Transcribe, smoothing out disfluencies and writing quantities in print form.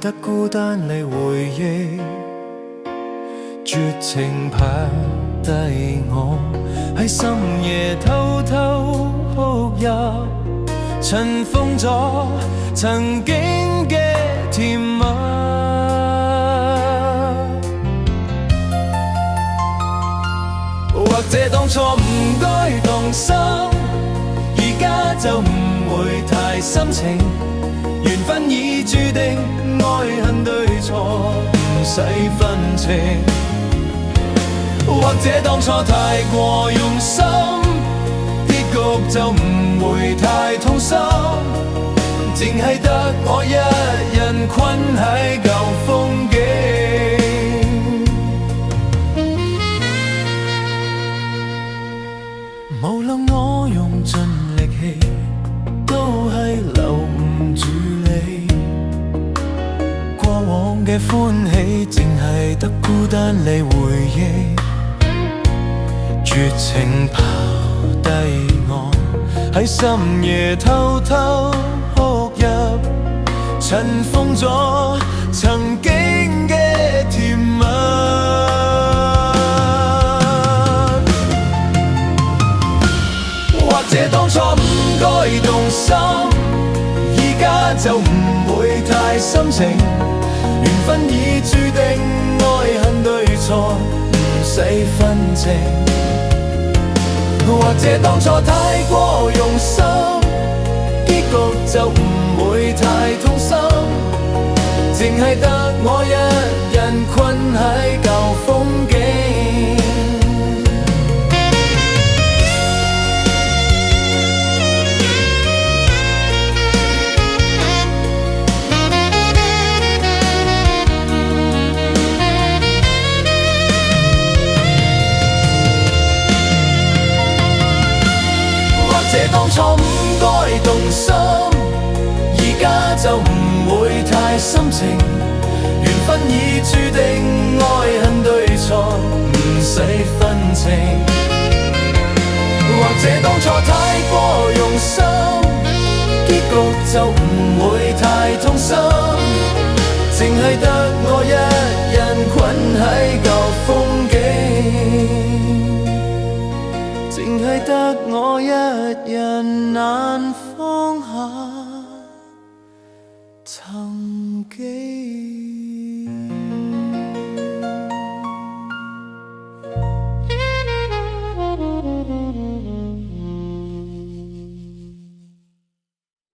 得孤單離回憶，絕情拍低我，喺深夜偷偷哭泣，塵封咗曾經嘅甜蜜。或者當初唔該動心，而家就唔會太深情。緣分已注定，愛恨對錯唔使分清。或者當初太過用心，結局就唔會太痛心。淨係得我一人困喺舊風景。無論我用盡力氣，都係留唔住你。過往嘅歡喜，淨係得孤單離回憶。絕情拋低我，喺深夜偷偷哭泣，塵封咗曾經嘅甜蜜。或者當初唔該動心，而家就唔會太深情。緣分已注定，愛恨對錯唔使分清。或者當初太過用心，結局就唔會太痛心。淨係得我一人困喺舊風景。當初唔該動心，而家就唔會太深情。緣分已注定，愛恨對錯唔使分清。或者當初太過用心，結局就唔會太痛心。淨係得我一人困喺舊風景。淨係得我一人難放下曾經。